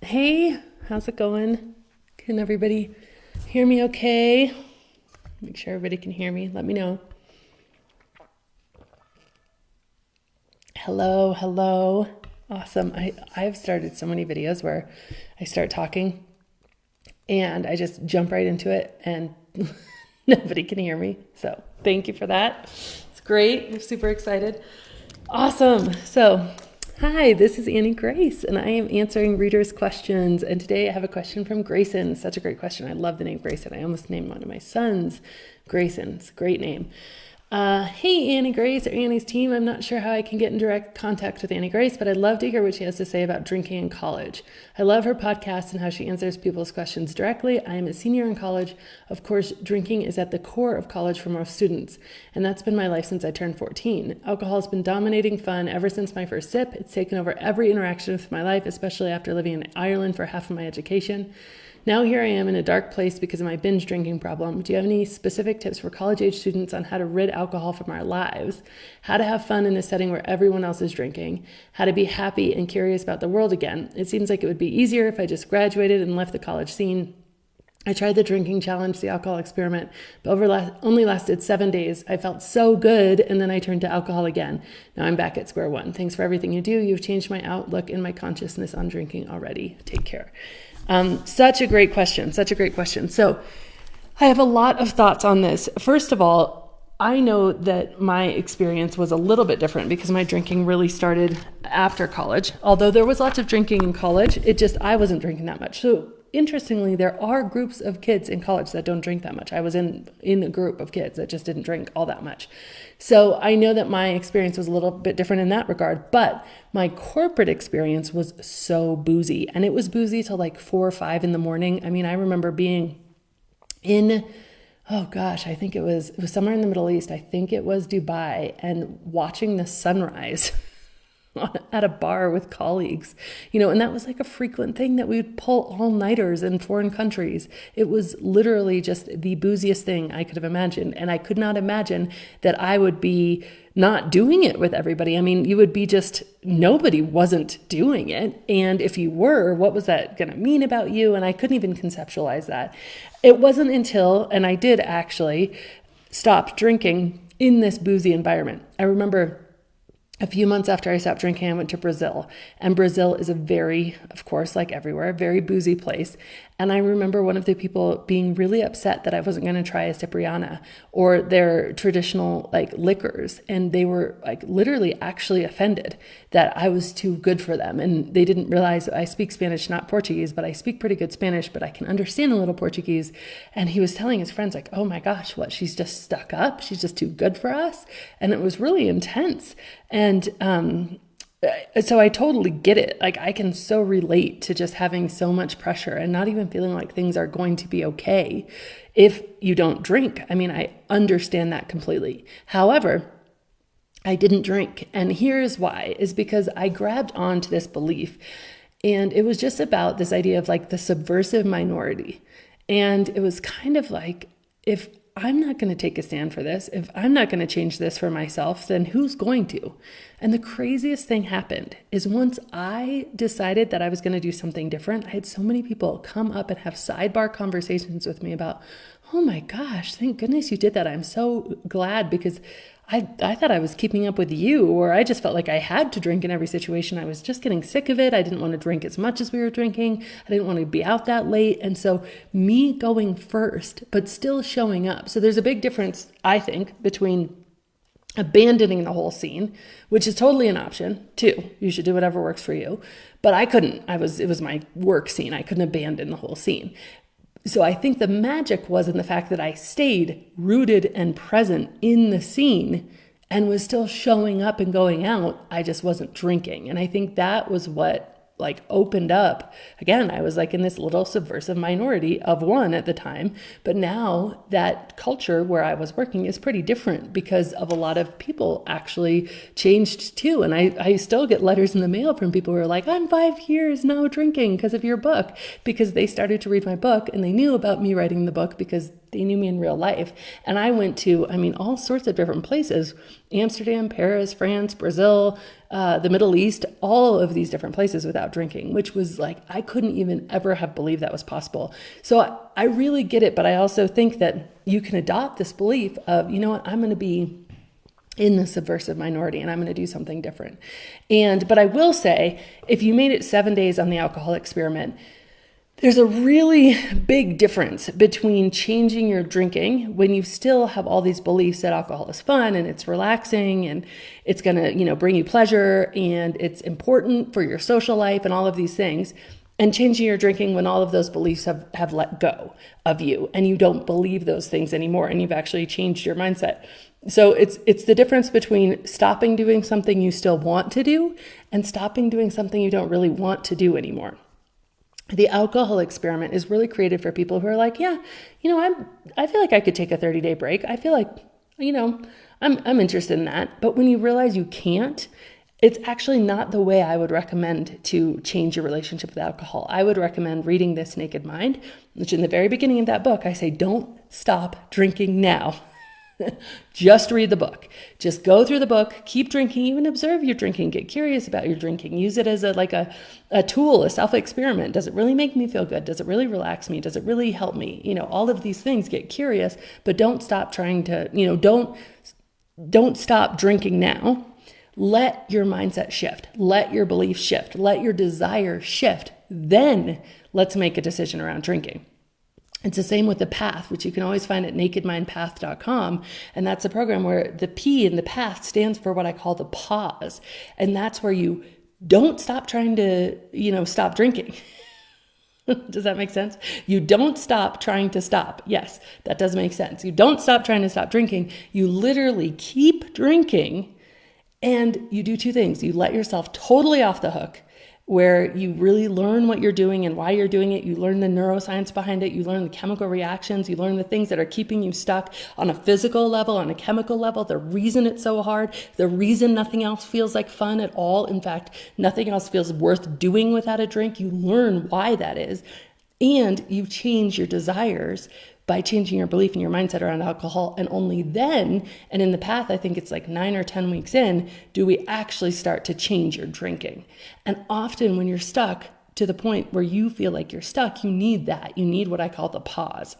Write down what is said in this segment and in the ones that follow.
Hey, how's it going? Can everybody hear me okay? Make sure everybody can hear me. Let me know. Hello, hello. Awesome. I've started so many videos where I start talking and I just jump right into it and nobody can hear me. So thank you for that. It's great. I'm super excited. Awesome. So hi, this is Annie Grace, and I am answering readers' questions. And today I have a question from Grayson. Such a great question. I love the name Grayson. I almost named one of my sons Grayson. It's a great name. Hey, Annie Grace or Annie's team. I'm not sure how I can get in direct contact with Annie Grace, but I'd love to hear what she has to say about drinking in college. I love her podcast and how she answers people's questions directly. I am a senior in college. Of course, drinking is at the core of college for most students, and that's been my life since I turned 14. Alcohol has been dominating fun ever since my first sip. It's taken over every interaction with my life, especially after living in Ireland for half of my education. Now here I am in a dark place because of my binge drinking problem. Do you have any specific tips for college-age students on how to rid alcohol from our lives? How to have fun in a setting where everyone else is drinking? How to be happy and curious about the world again? It seems like it would be easier if I just graduated and left the college scene. I tried the drinking challenge, the alcohol experiment, but only lasted 7 days. I felt so good, and then I turned to alcohol again. Now I'm back at square one. Thanks for everything you do. You've changed my outlook and my consciousness on drinking already. Take care. Such a great question. So I have a lot of thoughts on this. First of all, I know that my experience was a little bit different because my drinking really started after college. Although there was lots of drinking in college, I wasn't drinking that much. So interestingly, there are groups of kids in college that don't drink that much. I was in a group of kids that just didn't drink all that much. So I know that my experience was a little bit different in that regard, but my corporate experience was so boozy, and it was boozy till like 4 or 5 in the morning. I mean, I remember being in, I think it was somewhere in the Middle East. I think it was Dubai, and watching the sunrise at a bar with colleagues, and that was like a frequent thing that we would pull all-nighters in foreign countries. It was literally just the booziest thing I could have imagined. And I could not imagine that I would be not doing it with everybody. I mean, you would be nobody wasn't doing it. And if you were, what was that going to mean about you? And I couldn't even conceptualize that. It wasn't until, and I did actually stop drinking in this boozy environment. I remember a few months after I stopped drinking, I went to Brazil. And Brazil is a very, of course, like everywhere, very boozy place. And I remember one of the people being really upset that I wasn't going to try a Cipriana or their traditional liquors. And they were literally actually offended that I was too good for them. And they didn't realize I speak Spanish, not Portuguese, but I speak pretty good Spanish, but I can understand a little Portuguese. And he was telling his friends oh my gosh, she's just stuck up. She's just too good for us. And it was really intense. And so I totally get it. I can so relate to just having so much pressure and not even feeling like things are going to be okay if you don't drink. I mean, I understand that completely. However, I didn't drink. And here's why, is because I grabbed onto this belief. And it was just about this idea of the subversive minority. And it was kind of if I'm not going to take a stand for this, if I'm not going to change this for myself, then who's going to? And the craziest thing happened is once I decided that I was going to do something different, I had so many people come up and have sidebar conversations with me about, oh my gosh, thank goodness you did that. I'm so glad because I thought I was keeping up with you, or I just felt like I had to drink in every situation. I was just getting sick of it. I didn't want to drink as much as we were drinking. I didn't want to be out that late. And so me going first, but still showing up. So there's a big difference, I think, between abandoning the whole scene, which is totally an option too. You should do whatever works for you. But I couldn't. It was my work scene. I couldn't abandon the whole scene. So I think the magic was in the fact that I stayed rooted and present in the scene and was still showing up and going out. I just wasn't drinking. And I think that was what opened up. Again, I was in this little subversive minority of one at the time. But now that culture where I was working is pretty different because of a lot of people actually changed too. And I still get letters in the mail from people who are I'm 5 years now drinking because of your book, because they started to read my book and they knew about me writing the book because They knew me in real life. And I went to, all sorts of different places: Amsterdam, Paris, France, Brazil, the Middle East, all of these different places without drinking, which was like, I couldn't even ever have believed that was possible. So I really get it. But I also think that you can adopt this belief of, you know what, I'm going to be in the subversive minority and I'm going to do something different. But I will say, if you made it 7 days on the alcohol experiment, there's a really big difference between changing your drinking when you still have all these beliefs that alcohol is fun and it's relaxing and it's going to, bring you pleasure and it's important for your social life and all of these things, and changing your drinking when all of those beliefs have let go of you and you don't believe those things anymore and you've actually changed your mindset. So it's the difference between stopping doing something you still want to do and stopping doing something you don't really want to do anymore. The alcohol experiment is really created for people who are like, yeah, I feel like I could take a 30-day break. I feel like, I'm interested in that. But when you realize you can't, it's actually not the way I would recommend to change your relationship with alcohol. I would recommend reading This Naked Mind, which in the very beginning of that book, I say, don't stop drinking now. Just read the book. Just go through the book, keep drinking, even observe your drinking, get curious about your drinking, use it as a tool, a self-experiment. Does it really make me feel good? Does it really relax me? Does it really help me? All of these things, get curious, but don't stop trying to, don't stop drinking now. Let your mindset shift. Let your belief shift. Let your desire shift. Then let's make a decision around drinking. It's the same with the path, which you can always find at nakedmindpath.com. And that's a program where the P in the path stands for what I call the pause. And that's where you don't stop trying to, stop drinking. Does that make sense? You don't stop trying to stop. Yes, that does make sense. You don't stop trying to stop drinking. You literally keep drinking, and you do two things. You let yourself totally off the hook, where you really learn what you're doing and why you're doing it. You learn the neuroscience behind it. You learn the chemical reactions. You learn the things that are keeping you stuck on a physical level, on a chemical level, the reason it's so hard, the reason nothing else feels like fun at all. In fact, nothing else feels worth doing without a drink. You learn why that is. And you change your desires by changing your belief and your mindset around alcohol. And only then, and in the path, I think it's like 9 or 10 weeks in, do we actually start to change your drinking. And often when you're stuck to the point where you feel like you're stuck, you need that. You need what I call the pause.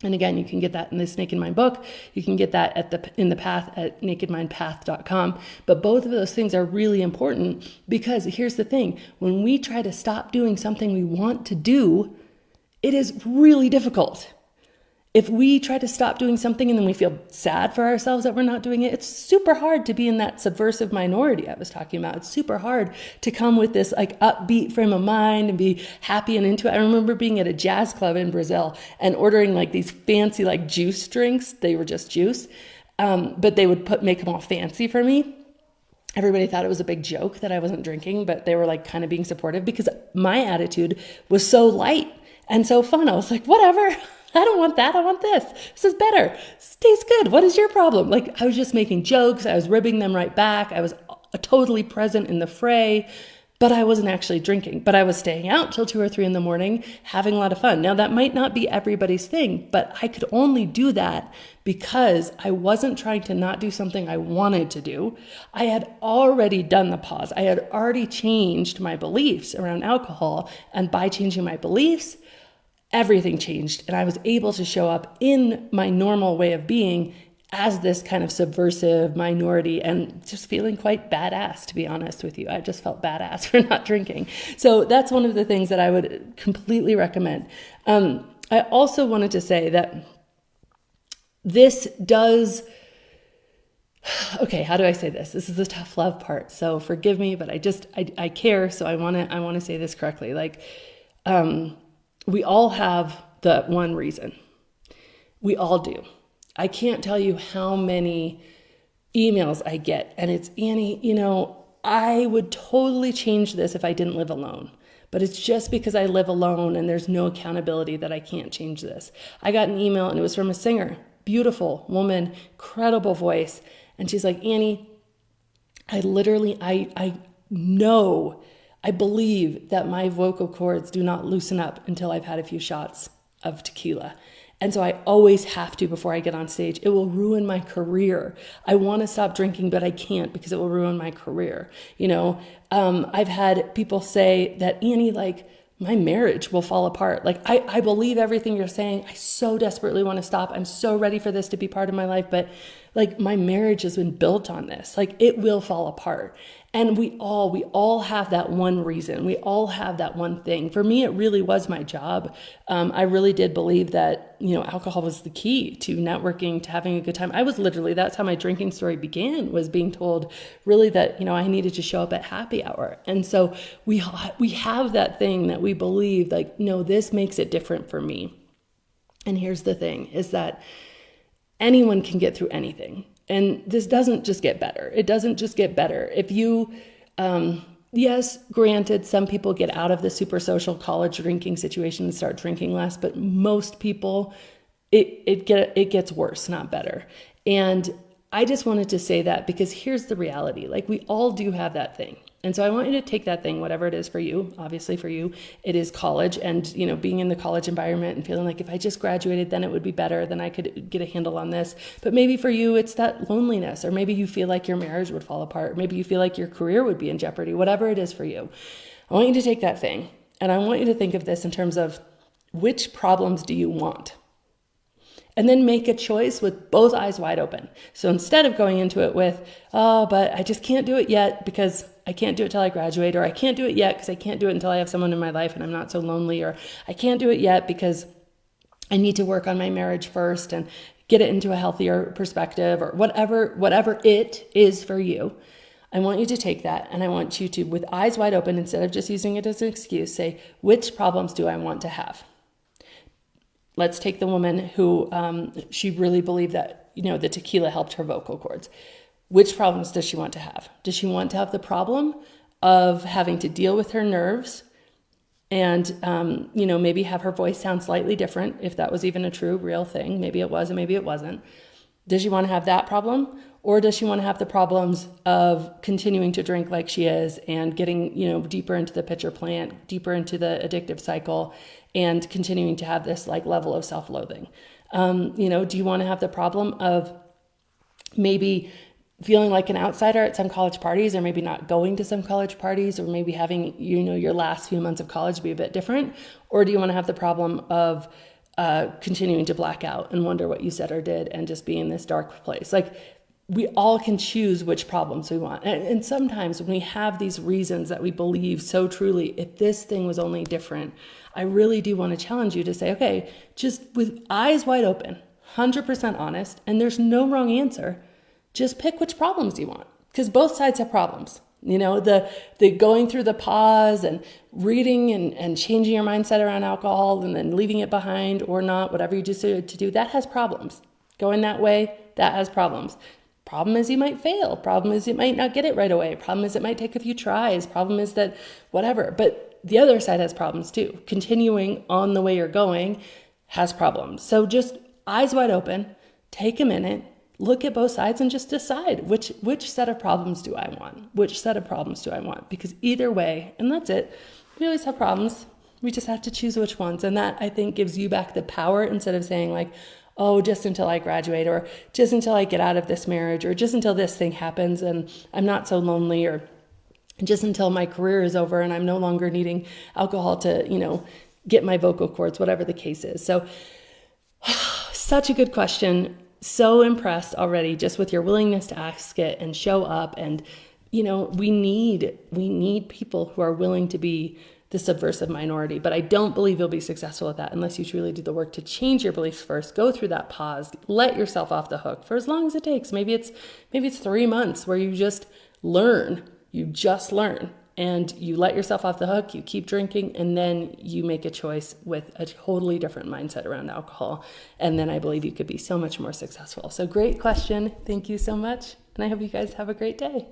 And again, you can get that in this Naked Mind book. You can get that in the path at nakedmindpath.com. But both of those things are really important, because here's the thing. When we try to stop doing something we want to do, it is really difficult. If we try to stop doing something and then we feel sad for ourselves that we're not doing it, it's super hard to be in that subversive minority I was talking about. It's super hard to come with this like upbeat frame of mind and be happy and into it. I remember being at a jazz club in Brazil and ordering like these fancy like juice drinks. They were just juice, but they would make them all fancy for me. Everybody thought it was a big joke that I wasn't drinking, but they were like kind of being supportive because my attitude was so light and so fun. I was like, whatever. I don't want that. I want this. This is better. This tastes good. What is your problem? Like, I was just making jokes. I was ribbing them right back. I was totally present in the fray, but I wasn't actually drinking. But I was staying out till 2 or 3 in the morning, having a lot of fun. Now, that might not be everybody's thing, but I could only do that because I wasn't trying to not do something I wanted to do. I had already done the pause. I had already changed my beliefs around alcohol. And by changing my beliefs, everything changed, and I was able to show up in my normal way of being as this kind of subversive minority, and just feeling quite badass, to be honest with you. I just felt badass for not drinking. So that's one of the things that I would completely recommend. I also wanted to say that this does... Okay, how do I say this? This is the tough love part, so forgive me, but I care, so I want to say this correctly. We all have the one reason. We all do. I can't tell you how many emails I get, and it's, Annie, I would totally change this if I didn't live alone. But it's just because I live alone and there's no accountability that I can't change this. I got an email and it was from a singer, beautiful woman, incredible voice. And she's like, Annie, I know, I believe that my vocal cords do not loosen up until I've had a few shots of tequila. And so I always have to before I get on stage. It will ruin my career. I want to stop drinking, but I can't because it will ruin my career. I've had people say that, Annie, like, my marriage will fall apart. Like, I believe everything you're saying. I so desperately want to stop. I'm so ready for this to be part of my life. But like, my marriage has been built on this. Like, it will fall apart. And we all have that one reason. We all have that one thing. For me, it really was my job. I really did believe that, alcohol was the key to networking, to having a good time. I was literally, that's how my drinking story began, was being told really that, I needed to show up at happy hour. And so we have that thing that we believe, like, no, this makes it different for me. And here's the thing, is that anyone can get through anything. And this doesn't just get better. It doesn't just get better. If you, yes, granted, some people get out of the super social college drinking situation and start drinking less, but most people, it gets worse, not better. And I just wanted to say that because here's the reality. Like, we all do have that thing. And so I want you to take that thing, whatever it is for you. Obviously for you, it is college, and, being in the college environment and feeling like if I just graduated, then it would be better, then I could get a handle on this. But maybe for you, it's that loneliness, or maybe you feel like your marriage would fall apart. Maybe you feel like your career would be in jeopardy, whatever it is for you. I want you to take that thing, and I want you to think of this in terms of which problems do you want? And then make a choice with both eyes wide open. So instead of going into it with, oh, but I just can't do it yet because I can't do it till I graduate, or I can't do it yet because I can't do it until I have someone in my life and I'm not so lonely, or I can't do it yet because I need to work on my marriage first and get it into a healthier perspective, or whatever it is for you. I want you to take that, and I want you to, with eyes wide open, instead of just using it as an excuse, say, which problems do I want to have? Let's take the woman who she really believed that, the tequila helped her vocal cords. Which problems does she want to have? Does she want to have the problem of having to deal with her nerves and, maybe have her voice sound slightly different, if that was even a true, real thing? Maybe it was and maybe it wasn't. Does she want to have that problem? Or does she want to have the problems of continuing to drink like she is and getting, deeper into the pitcher plant, deeper into the addictive cycle, and continuing to have this like level of self-loathing? Do you want to have the problem of maybe feeling like an outsider at some college parties, or maybe not going to some college parties, or maybe having, your last few months of college be a bit different? Or do you want to have the problem of continuing to black out and wonder what you said or did and just be in this dark place? Like, we all can choose which problems we want. And sometimes when we have these reasons that we believe so truly, if this thing was only different, I really do want to challenge you to say, okay, just with eyes wide open, 100% honest, and there's no wrong answer. Just pick which problems you want, because both sides have problems. The going through the pause and reading and changing your mindset around alcohol and then leaving it behind or not, whatever you decided to do, that has problems. Going that way, that has problems. Problem is you might fail. Problem is you might not get it right away. Problem is it might take a few tries. Problem is that whatever. But the other side has problems too. Continuing on the way you're going has problems. So just eyes wide open, take a minute, look at both sides and just decide which set of problems do I want? Which set of problems do I want? Because either way, and that's it, we always have problems. We just have to choose which ones. And that, I think, gives you back the power, instead of saying like, oh, just until I graduate, or just until I get out of this marriage, or just until this thing happens and I'm not so lonely, or just until my career is over and I'm no longer needing alcohol to, get my vocal cords, whatever the case is. So such a good question. So impressed already just with your willingness to ask it and show up. And, we need people who are willing to be the subversive minority, but I don't believe you'll be successful at that unless you truly do the work to change your beliefs first. Go through that pause, let yourself off the hook for as long as it takes. Maybe it's 3 months where you just learn, and you let yourself off the hook, you keep drinking, and then you make a choice with a totally different mindset around alcohol. And then I believe you could be so much more successful. So great question. Thank you so much. And I hope you guys have a great day.